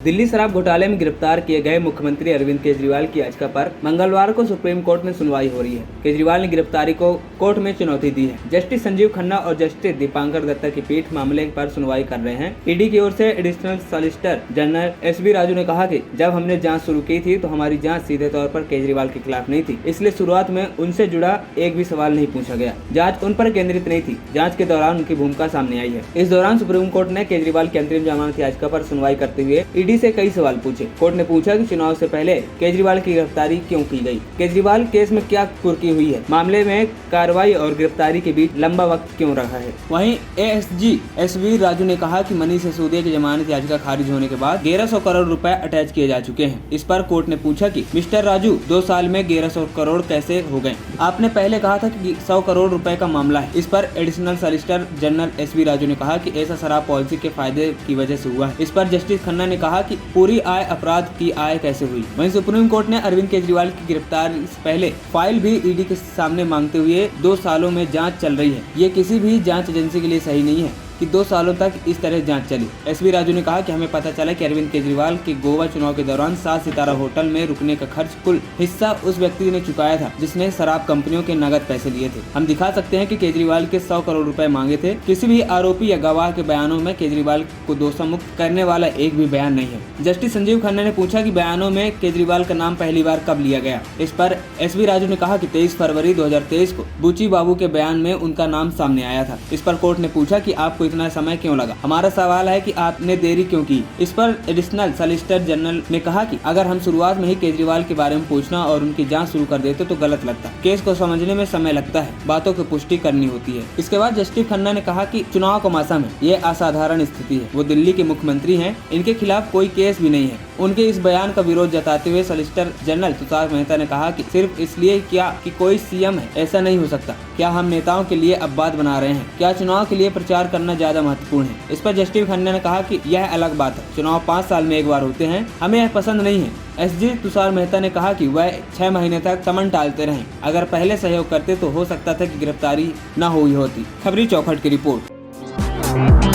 दिल्ली शराब घोटाले में गिरफ्तार किए गए मुख्यमंत्री अरविंद केजरीवाल की याचिका पर मंगलवार को सुप्रीम कोर्ट में सुनवाई हो रही है। केजरीवाल ने गिरफ्तारी को कोर्ट में चुनौती दी है। जस्टिस संजीव खन्ना और जस्टिस दीपांकर दत्ता की पीठ मामले पर सुनवाई कर रहे हैं। ईडी की ओर से additional solicitor general SB Raju ने कहा कि जब हमने जाँच शुरू की थी तो हमारी जाँच सीधे तौर पर केजरीवाल के खिलाफ नहीं थी, इसलिए शुरुआत में उनसे जुड़ा एक भी सवाल नहीं पूछा गया। जाँच उन पर केंद्रित नहीं थी। जाँच के दौरान उनकी भूमिका सामने आई है। इस दौरान सुप्रीम कोर्ट ने केजरीवाल की अंतरिम जमानत याचिका पर सुनवाई करते हुए ईडी से कई सवाल पूछे। कोर्ट ने पूछा कि चुनाव से पहले केजरीवाल की गिरफ्तारी क्यों की गई, केजरीवाल केस में क्या कुर्की हुई है, मामले में कार्रवाई और गिरफ्तारी के बीच लंबा वक्त क्यों रहा है। वहीं एएसजी एसवी राजू ने कहा कि मनीष सिसोदिया की जमानत याचिका खारिज होने के बाद 1100 करोड़ रुपए अटैच किए जा चुके हैं। इस पर कोर्ट ने पूछा कि मिस्टर राजू 2 साल में 1100 करोड़ कैसे हो गए, आपने पहले कहा था कि 100 करोड़ रुपए का मामला है। इस पर additional solicitor general SV Raju ने कहा कि ऐसा शराब पॉलिसी के फायदे की वजह से हुआ है। इस पर जस्टिस खन्ना ने कहा कि पूरी आय अपराध की आय कैसे हुई। वहीं सुप्रीम कोर्ट ने अरविंद केजरीवाल की गिरफ्तारी से पहले फाइल भी ईडी के सामने मांगते हुए 2 सालों में जांच चल रही है, ये किसी भी जांच एजेंसी के लिए सही नहीं है कि 2 सालों तक इस तरह जांच चली। एसबी राजू ने कहा कि हमें पता चला कि अरविंद केजरीवाल के गोवा चुनाव के दौरान 7 सितारा होटल में रुकने का खर्च कुल हिस्सा उस व्यक्ति ने चुकाया था जिसने शराब कंपनियों के नगद पैसे लिए थे। हम दिखा सकते हैं कि केजरीवाल के 100 करोड़ रुपए मांगे थे। किसी भी आरोपी या गवाह के बयानों में केजरीवाल को दोषमुक्त करने वाला एक भी बयान नहीं है। जस्टिस संजीव खन्ना ने पूछा कि बयानों में केजरीवाल का नाम पहली बार कब लिया गया। इस पर एसबी राजू ने कहा कि 23 फरवरी 2023 को बुची बाबू के बयान में उनका नाम सामने आया था। इस पर कोर्ट ने पूछा कि आपको इतना समय क्यों लगा, हमारा सवाल है कि आपने देरी क्यों की। इस पर एडिशनल सॉलिसिटर जनरल ने कहा कि अगर हम शुरुआत में ही केजरीवाल के बारे में पूछना और उनकी जांच शुरू कर देते तो गलत लगता। केस को समझने में समय लगता है, बातों की पुष्टि करनी होती है। इसके बाद जस्टिस खन्ना ने कहा कि चुनाव का मौसम है, ये असाधारण स्थिति है। वो दिल्ली के मुख्यमंत्री हैं, इनके खिलाफ कोई केस भी नहीं है। उनके इस बयान का विरोध जताते हुए सॉलिसिटर जनरल तुषार मेहता ने कहा कि सिर्फ इसलिए क्या कि कोई सीएम है, ऐसा नहीं हो सकता। क्या हम नेताओं के लिए अपवाद बना रहे हैं? क्या चुनाव के लिए प्रचार करना ज्यादा महत्वपूर्ण है? इस पर जस्टिस खन्ना ने कहा कि यह अलग बात है, चुनाव 5 साल में एक बार होते हैं, हमें यह पसंद नहीं है। एसजी तुषार मेहता ने कहा कि वह 6 महीने तक समन टालते रहे। अगर पहले सहयोग करते तो हो सकता था कि गिरफ्तारी न हुई होती। खबरी चौखट की रिपोर्ट।